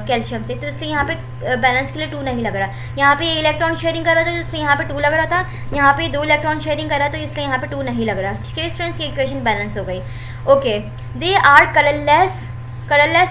कैल्शियम से, तो इसलिए यहाँ पे बैलेंस के लिए 2 नहीं लग रहा। यहाँ पे इलेक्ट्रॉन शेयरिंग कर रहा था तो इसलिए यहाँ पे 2 लग रहा था, यहाँ पे 2 इलेक्ट्रॉन शेयरिंग कर रहा है तो इसलिए यहाँ पे 2 नहीं लग रहा। ठीक है स्टूडेंट्स, ये इक्वेशन बैलेंस हो गई। Okay, they are colourless.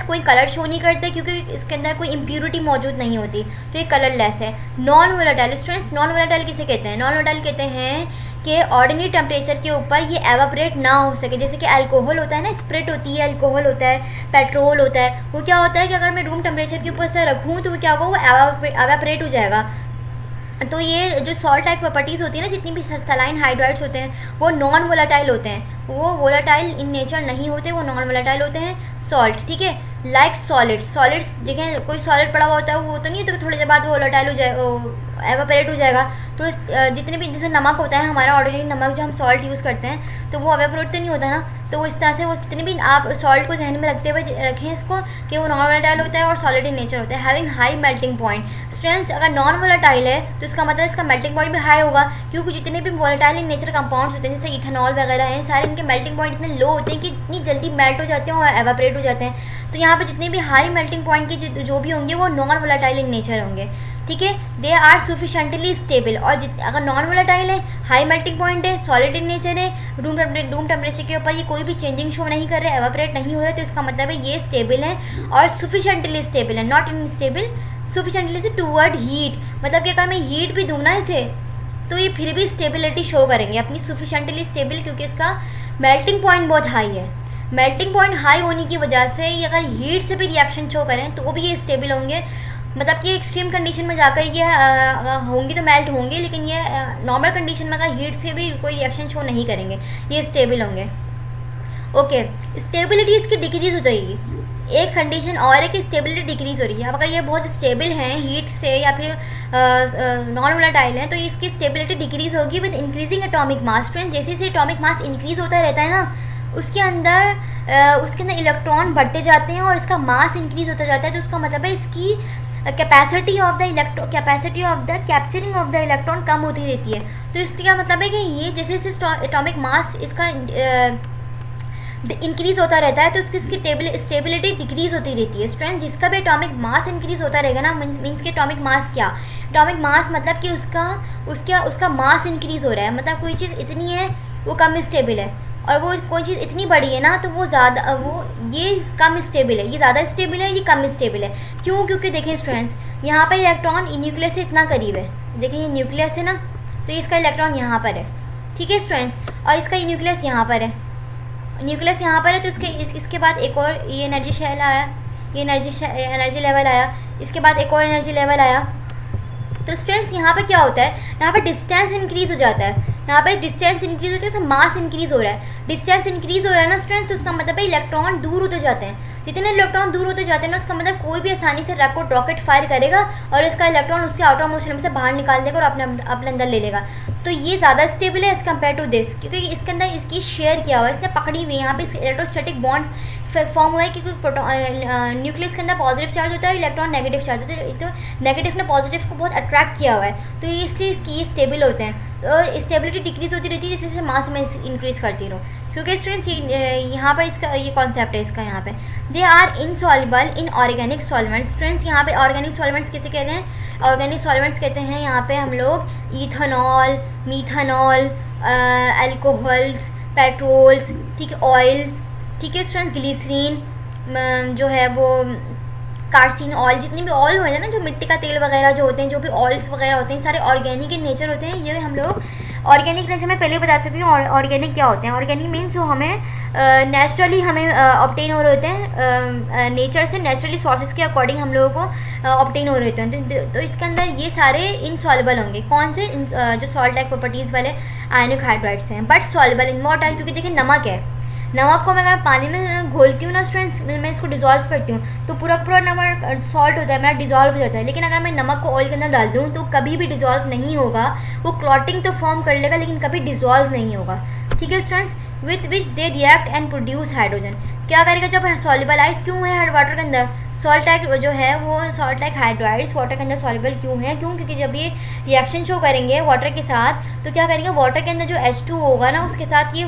कोई कलर शो नहीं करते क्योंकि इसके अंदर कोई इम्प्यूरिटी मौजूद नहीं होती, तो ये कलरलेस है। Non volatile students, non volatile किसे कहते हैं? नॉन वोलेटाइल कहते हैं कि ऑर्डिनरी टेम्परेचर के ऊपर ये एवापोरेट ना हो सके। जैसे कि अल्कोहल होता है ना, स्प्रिट होती है, अल्कोहल होता है, पेट्रोल होता है, वो क्या होता है कि अगर मैं रूम टेम्परेचर के ऊपर से रखूँ तो वो क्या होगा, वो एवापोरेट हो जाएगा। तो ये जो सॉल्ट टाइप प्रॉपर्टीज़ होती है ना, जितनी भी सलाइन हाइड्राइड्स होते हैं वो नॉन वोलेटाइल होते हैं, वो वोलेटाइल इन नेचर नहीं होते, वो नॉन वोलेटाइल होते हैं सॉल्ट। ठीक है, लाइक सॉलिड्स देखें, कोई सॉलिड पड़ा हुआ होता है वो तो नहीं, तो थोड़ी देर बाद वो वोलेटाइल हो जाए, एवापोरेट हो जाएगा। तो जितने भी, जैसे नमक होता है हमारा ऑर्डिनरी नमक जो हम सॉल्ट यूज़ करते हैं, तो वो एवापोरेट तो नहीं होता ना। तो वो इस तरह से, वो जितने भी आप सॉल्ट को जहन में रखते हुए रखें इसको कि वो नॉन वोलेटाइल होता है और सॉलिड इन नेचर होता है। Having high melting point. Strength अगर नॉन वोलेटाइल है तो इसका मतलब इसका मेल्टिंग पॉइंट भी हाई होगा, क्योंकि जितने भी वोलेटाइल इन नेचर कंपाउंड्स होते हैं जैसे इथेनॉल वगैरह हैं, सारे इनके मेल्टिंग पॉइंट इतने लो होते हैं कि इतनी जल्दी मेल्ट हो जाते हैं और एवापोरेट हो जाते हैं। तो यहाँ पे जितने भी हाई मेल्टिंग पॉइंट के जो भी होंगे वो नॉन वोलेटाइल इन नेचर होंगे, ठीक है। They are sufficiently stable. और अगर नॉन वोलेटाइल है, हाई मेल्टिंग पॉइंट है, सॉलिड इन नेचर है, रूम टेम्परेचर के ऊपर ये कोई भी चेंजिंग शो नहीं कर रहे, एवापोरेट नहीं हो रहे, तो इसका मतलब है ये स्टेबल है और सफिशेंटली स्टेबल है, नॉट इनस्टेबल। सफिशेंटली से टूवर्ड हीट, मतलब कि अगर मैं हीट भी दूँ ना इसे तो ये फिर भी स्टेबिलिटी शो करेंगे अपनी, सफिशेंटली स्टेबल, क्योंकि इसका मेल्टिंग पॉइंट बहुत हाई है। मेल्टिंग पॉइंट हाई होने की वजह से ये अगर हीट से भी रिएक्शन शो करें तो भी ये स्टेबल होंगे, मतलब कि एक्सट्रीम कंडीशन में जाकर ये होंगी तो मेल्ट होंगे, लेकिन ये नॉर्मल कंडीशन में अगर हीट से भी कोई रिएक्शन शो नहीं करेंगे, ये स्टेबल होंगे। ओके, स्टेबिलिटी इसकी डिक्रीज हो जाएगी, एक कंडीशन और है कि स्टेबिलिटी डिक्रीज हो रही है। अब अगर ये बहुत स्टेबल हैं हीट से या फिर नॉन वोलेटाइल हैं तो इसकी स्टेबिलिटी डिक्रीज होगी with increasing atomic mass. Friends, जैसे जैसे एटॉमिक मास इंक्रीज होता रहता है ना, उसके अंदर इलेक्ट्रॉन बढ़ते जाते हैं और इसका मास इंक्रीज होता जाता है, तो उसका मतलब है इसकी capacity of the capturing of the electron कम होती रहती है। तो इसका मतलब है कि ये जैसे जैसे एटॉमिक मास इसका इंक्रीज होता रहता है तो इसकी स्टेबिलिटी डिक्रीज होती रहती है। स्ट्रेंथ, जिसका भी एटॉमिक मास इंक्रीज होता रहेगा ना, मीन्स कि एटॉमिक मास क्या, एटॉमिक मास मतलब कि उसका मास इंक्रीज हो रहा है, मतलब कोई चीज़ इतनी है वो कम स्टेबल है, और वो कोई चीज़ इतनी बड़ी है ना तो वो ज़्यादा, वो ये कम स्टेबल है, ये ज़्यादा स्टेबल है, ये कम स्टेबल है। क्यों? क्योंकि देखें स्टूडेंट्स, यहाँ पर इलेक्ट्रॉन न्यूक्लियस से इतना करीब है, देखिए ये न्यूक्लियस है ना, तो इसका इलेक्ट्रॉन यहाँ पर है, ठीक है स्टूडेंट्स, और इसका न्यूक्लियस यहाँ पर है, न्यूक्लियस यहाँ पर है, तो इसके बाद एक और ये एनर्जी शेल आया, ये एनर्जी लेवल आया, इसके बाद एक और एनर्जी लेवल आया। तो स्टूडेंट्स यहाँ पे क्या होता है, यहाँ पे डिस्टेंस इंक्रीज हो जाता है, यहाँ पे डिस्टेंस इंक्रीज होता है, तो मास इंक्रीज हो रहा है, डिस्टेंस इंक्रीज हो रहा है ना स्टूडेंट्स, तो उसका मतलब है इलेक्ट्रॉन दूर होते जाते हैं। जितने इलेक्ट्रॉन दूर होते जाते हैं ना, उसका मतलब कोई भी आसानी से रॉकेट फायर करेगा और इसका इलेक्ट्रॉन उसके आउटर मोस्ट में से बाहर निकाल देगा और अपने अंदर ले लेगा। तो ये ज़्यादा स्टेबल है एज़ कम्पेयर टू दिस, क्योंकि इसके अंदर इसकी शेयर किया हुआ है, इसने पकड़ी हुई है, यहाँ पे इलेक्ट्रोस्टैटिक बॉन्ड फॉर्म हुआ है, क्योंकि न्यूक्लियस के अंदर पॉजिटिव चार्ज होता है, इलेक्ट्रॉन नेगेटिव चार्ज होता है, तो नेगेटिव ने पॉजिटिव को बहुत अट्रैक्ट किया हुआ है, तो इसलिए इसकी ये स्टेबल होते हैं। तो स्टेबिलिटी डिक्रीज होती रहती है जैसे जैसे मास में इंक्रीज करती रहूँ, क्योंकि स्टूडेंट्स यहाँ पर इसका ये कॉन्सेप्ट है इसका, यहाँ पे they are insoluble in organic solvents. Students, यहाँ पे ऑर्गेनिक सॉल्वेंट्स किसे कहते हैं, ऑर्गेनिक सॉल्वेंट्स कहते हैं यहाँ पे हम लोग इथेनॉल, मीथेनॉल, अल्कोहल्स, पेट्रोल्स, ठीक है, ऑयल, ठीक है स्टूडेंट्स, ग्लिसरीन जो है वो, कार्सिन ऑयल, जितने भी ऑयल होते हैं ना, जो मिट्टी का तेल वगैरह जो होते हैं, जो भी ऑयल्स वगैरह होते हैं, सारे ऑर्गेनिक इन नेचर होते हैं। ये हम लोग ऑर्गेनिक नेचर मैं पहले बता चुकी हूँ ऑर्गेनिक क्या होते हैं। ऑर्गेनिक मीन्स जो हमें नेचुरली हमें ऑब्टेन हो रहे होते हैं, नेचर से नेचुरली सोर्सेज के अकॉर्डिंग हम लोगों को ऑब्टेन हो रहे होते हैं। तो इसके अंदर ये सारे इनसॉल्युबल होंगे। कौन से? जो सॉल्ट लाइक प्रॉपर्टीज़ वाले आयनिक हाइड्राइड्स हैं, बट सॉल्युबल इन वाटर, क्योंकि देखिए नमक है, नमक को मैं अगर पानी में घोलती हूँ ना स्टूडेंट्स, मैं इसको डिज़ोल्व करती हूँ तो पूरा नमक सॉल्ट होता है मेरा, डिज़ोल्व हो जाता है। लेकिन अगर मैं नमक को ऑयल के अंदर डाल दूँ तो कभी भी डिज़ोल्व नहीं होगा, वो क्लॉटिंग तो फॉर्म कर लेगा लेकिन कभी डिज़ोल्व नहीं होगा, ठीक है students. With which they react and produce hydrogen. क्या करेगा जब सॉल्युबल आइस क्यों है वाटर के अंदर, सॉल्ट लाइक जो है वो सॉल्ट लाइक हाइड्राइड्स वाटर के अंदर सॉल्युबल क्यों है, क्योंकि जब ये रिएक्शन शो करेंगे वाटर के साथ तो क्या करेंगे, वाटर के अंदर जो H2 होगा ना उसके साथ ये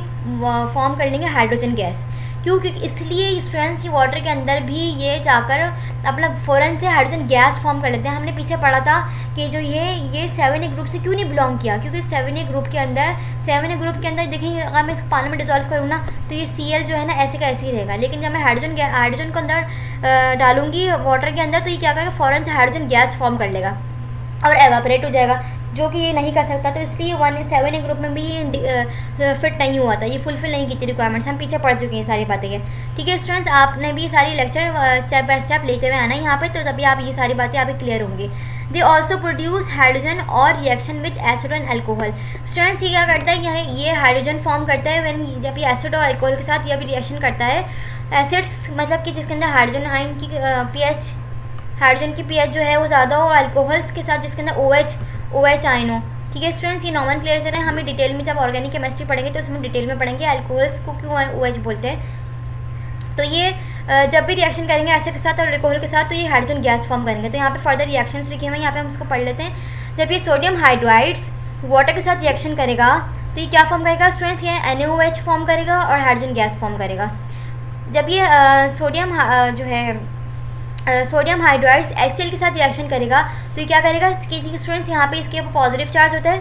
फॉर्म कर लेंगे हाइड्रोजन गैस। क्यों? क्योंकि इसलिए स्टूडेंट्स ये वाटर के अंदर भी ये जाकर अपना फ़ौरन से हाइड्रोजन गैस फॉर्म कर लेते हैं। हमने पीछे पढ़ा था कि जो ये 7A ग्रुप से क्यों नहीं बिलोंग किया, क्योंकि 7A ग्रुप के अंदर देखिए अगर मैं इसको पानी में डिसॉल्व करूँ ना तो ये Cl जो है ना ऐसे का ऐसे ही रहेगा, लेकिन जब मैं हाइड्रोजन को अंदर डालूंगी वाटर के अंदर तो ये क्या करेगा, फ़ौरन से हाइड्रोजन गैस फॉर्म कर लेगा और एवापोरेट हो जाएगा, जो कि ये नहीं कर सकता। तो इसलिए 7A ग्रुप में भी ये फिट नहीं हुआ था, ये फुलफिल नहीं की थी रिक्वायरमेंट्स। हम पीछे पढ़ चुके हैं सारी बातें के, ठीक है स्टूडेंट्स। आपने भी सारी लेक्चर स्टेप बाय स्टेप लेते हुए आना यहाँ पे, तो तभी आप ये सारी बातें अभी क्लियर होंगी। दे ऑल्सो प्रोड्यूस हाइड्रोजन और reaction with acid and alcohol. Students, ये क्या करता है, ये हाइड्रोजन फॉर्म करता है जब ये एसिड और अल्कोहल के साथ ये भी रिएक्शन करता है एसिड्स मतलब कि जिसके अंदर हाइड्रोजन आयन की पीएच, हाइड्रोजन की पीएच जो है वो ज़्यादा हो, और अल्कोहल्स के साथ जिसके अंदर OH आयन हो। ठीक है स्टूडेंट्स, ये नॉमेनक्लेचर है, हमें डिटेल में जब ऑर्गेनिक केमिस्ट्री पढ़ेंगे तो उसमें डिटेल में पढ़ेंगे अल्कोहल्स को क्यों OH बोलते हैं। तो ये जब भी रिएक्शन करेंगे एसिड के साथ और अल्कोहल के साथ तो ये हाइड्रोजन गैस फॉर्म करेंगे। तो यहाँ पे फर्दर रिएक्शंस लिखे हुए हैं, यहाँ पे हम उसको पढ़ लेते हैं। जब ये सोडियम हाइड्राइड्स वाटर के साथ रिएक्शन करेगा तो ये क्या फॉर्म करेगा स्टूडेंट्स, ये NaOH फॉर्म करेगा और हाइड्रोजन गैस फॉर्म करेगा। जब ये सोडियम जो है सोडियम हाइड्राइड्स HCl के साथ रिएक्शन करेगा तो ये क्या करेगा कि स्टूडेंट्स, यहाँ पे इसके ऊपर पॉजिटिव चार्ज होता है,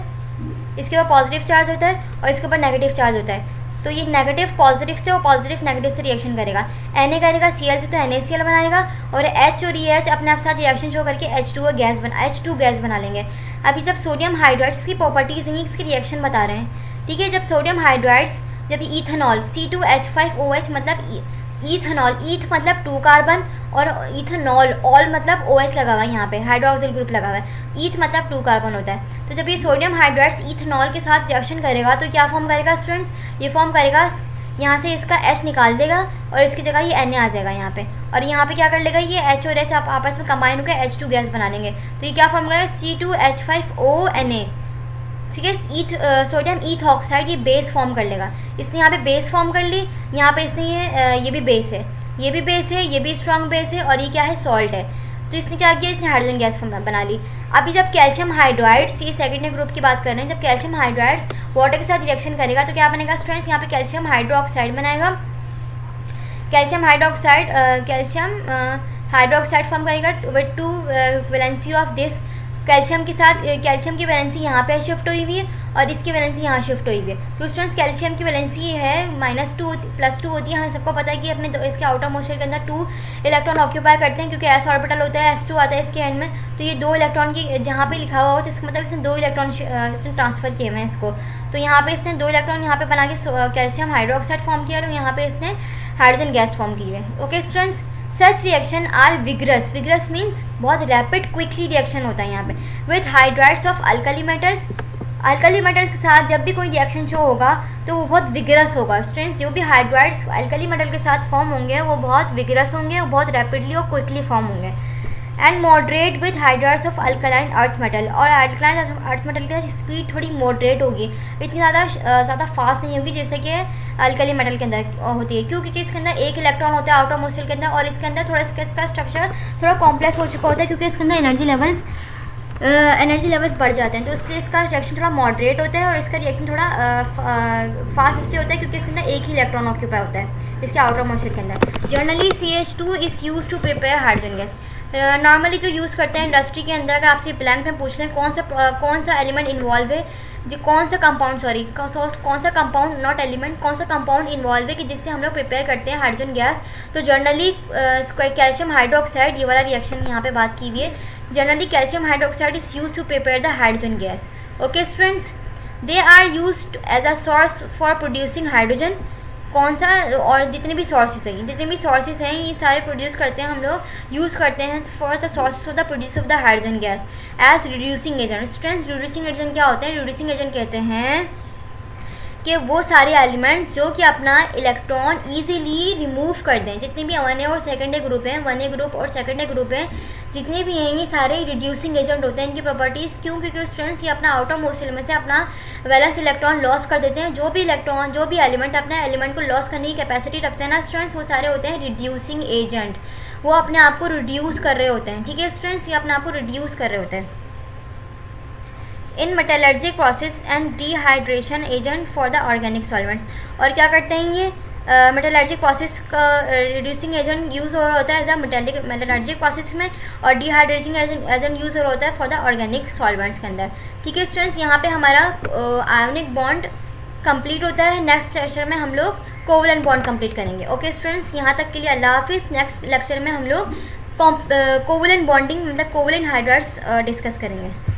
इसके ऊपर पॉजिटिव चार्ज होता है और इसके ऊपर नेगेटिव चार्ज होता है। तो ये नेगेटिव पॉजिटिव से और पॉजिटिव नेगेटिव से रिएक्शन करेगा। Na करेगा Cl से तो NaCl बनाएगा, और H और EH अपने आप साथ रिएक्शन शो करके H2 गैस बना लेंगे। अभी जब सोडियम हाइड्राइड्स की प्रॉपर्टीज हैं, इसकी रिएक्शन बता रहे हैं। ठीक है, जब सोडियम हाइड्राइड्स, जब इथेनॉल C2H5OH मतलब इथेनॉल, ईथ मतलब 2 कार्बन और इथेनॉल, ऑल मतलब OH लगा हुआ है, यहाँ पे हाइड्रोक्सिल ग्रुप लगा हुआ है, ईथ मतलब 2 कार्बन होता है। तो जब ये सोडियम हाइड्राइड्स इथेनॉल के साथ रिएक्शन करेगा तो क्या फॉर्म करेगा स्टूडेंट्स, ये फॉर्म करेगा, यहाँ से इसका H निकाल देगा और इसकी जगह ये Na आ जाएगा यहाँ पे, और यहाँ पे क्या कर लेगा, ये H और H आपस में कंबाइन होकर H2 गैस बना लेंगे। तो ये क्या फॉर्म करेगा C2H5ONa। ठीक है, सोडियम ईथ ऑक्साइड ये बेस फॉर्म कर लेगा, इसने यहाँ पे बेस फॉर्म कर ली, यहाँ पे इसने ये भी बेस है, ये भी बेस है, ये भी स्ट्रॉन्ग बेस है, और ये क्या है, सॉल्ट है। तो इसने क्या किया, इसने हाइड्रोजन गैस बना ली। अभी जब कैल्शियम हाइड्राइड्स, ये सेकेंडरी ग्रुप की बात कर रहे हैं, जब कैल्शियम हाइड्राइड्स वाटर के साथ रिएक्शन करेगा तो क्या बनेगा स्टूडेंट्स, यहाँ पे कैल्शियम हाइड्रोक्साइड बनाएगा, कैल्शियम हाइड्रोक्साइड फॉर्म करेगा with 2 valency of this. Calcium के साथ कैल्शियम की वैलेंसी यहाँ पे शिफ्ट हुई हुई है और इसकी वैलेंसी यहाँ शिफ्ट हुई हुई है। तो स्टूडेंट्स कैल्शियम की वैलेंसी है -2 +2 होती है। हमें सबको पता है कि अपने इसके आउटर मोस्ट शेल के अंदर 2 इलेक्ट्रॉन ऑक्यूपाई करते हैं, क्योंकि s ऑर्बिटल होता है, S2 आता है इसके एंड में। तो ये 2 इलेक्ट्रॉन की जहाँ पे लिखा हुआ हो तो इसका मतलब इसने 2 इलेक्ट्रॉन इसने ट्रांसफ़र किए हुए हैं इसको। तो यहाँ पे इसने 2 इलेक्ट्रॉन यहाँ पे बना के कैल्शियम हाइड्रोक्साइड फॉर्म किया और यहाँ पे इसने हाइड्रोजन गैस फॉर्म की है। Okay students, such reaction are vigorous means बहुत रैपिड क्विकली रिएक्शन होता है यहाँ पे with hydrides of alkali metals. Alkali metals के साथ जब भी कोई रिएक्शन शो होगा तो वो बहुत विग्रस होगा स्टूडेंट्स। जो भी हाइड्राइड्स अल्कली मेटल के साथ फॉर्म होंगे वो बहुत विग्रस होंगे, वो बहुत रैपिडली और क्विकली फॉर्म होंगे। And moderate with hydrides of alkaline earth metal, और अल्कलाइन अर्थ मेटल की स्पीड थोड़ी मॉडरेट होगी, इतनी ज़्यादा फास्ट नहीं होगी जैसे कि अल्कली मेटल के अंदर होती है। क्योंकि इसके अंदर एक इलेक्ट्रॉन होता है आउटर मोस्ट शेल के अंदर, और इसके अंदर थोड़ा इसका स्ट्रक्चर थोड़ा कॉम्प्लेक्स हो चुका होता है, क्योंकि इसके अंदर एनर्जी लेवल्स बढ़ जाते हैं। तो इसलिए इसका रिएक्शन थोड़ा मॉडरेट होता है और इसका रिएक्शन थोड़ा फास्ट इसलिए होता है क्योंकि इसके अंदर एक ही इलेक्ट्रॉन ऑक्यूपाई होता है इसके आउटर मोस्ट शेल के अंदर। Generally CH2 is use to prepare hydrogen gas. Normally जो यूज़ करते हैं इंडस्ट्री के अंदर, अगर आपसे ब्लैंक में पूछ लें कौन सा एलिमेंट इन्वॉल्व है, जो कौन सा कंपाउंड नॉट एलिमेंट, कौन सा कंपाउंड इन्वॉल्व है कि जिससे हम लोग प्रिपेयर करते हैं हाइड्रोजन गैस, तो जनरली कैल्शियम हाइड्रोक्साइड, ये वाला रिएक्शन यहाँ पे बात की हुई है। Generally calcium hydroxide is use to prepare the hydrogen gas. Okay students, they are used as a source for producing hydrogen. कौन सा, और जितने भी सोर्सेज हैं ये सारे प्रोड्यूस करते हैं, हम लोग यूज़ करते हैं for the sources of the produce of the hydrogen gas as reducing agent. Students, reducing agent क्या होते हैं? रिड्यूसिंग एजेंट कहते हैं कि वो सारे एलिमेंट्स जो कि अपना इलेक्ट्रॉन इजीली रिमूव कर दें। जितने भी 1A और 2A ग्रुप हैं, 1A ग्रुप और 2A ग्रुप हैं, जितने भी हैं ये सारे रिड्यूसिंग एजेंट होते हैं। इनकी प्रॉपर्टीज़ क्यों? क्योंकि स्टूडेंट्स ये अपना आउटर मोस्ट शेल में से अपना वैलेंस इलेक्ट्रॉन लॉस कर देते हैं। जो भी एलिमेंट अपने एलिमेंट को लॉस करने की कैपेसिटी रखते हैं ना स्टूडेंट्स, वो सारे होते हैं रिड्यूसिंग एजेंट। वो अपने आप को रिड्यूस कर रहे होते हैं। ठीक है स्टूडेंट्स, ये अपने आप को रिड्यूस कर रहे होते हैं। In metallurgic process and dehydration agent for the organic solvents. और क्या करते हैं ये मेटलर्जिक प्रोसेस का रिड्यूसिंग एजेंट यूज़ हो रहा होता है एज मेटलर्जिक प्रोसेस में, और डिहाइड्रेटिंग एजेंट यूज़ हो रहा होता है फॉर द ऑर्गेनिक सॉल्वेंट्स के अंदर। ठीक है स्टूडेंट्स, यहाँ पे हमारा आयोनिक बॉन्ड कंप्लीट होता है। नेक्स्ट लेक्चर में हम लोग कोवलेंट बॉन्ड कंप्लीट करेंगे। ओके स्टूडेंट्स, यहाँ तक के लिए अल्लाह हाफिज़। नेक्स्ट लेक्चर में हम लोग कोवलेंट बॉन्डिंग मतलब कोवलेंट हाइड्राइड्स डिस्कस करेंगे।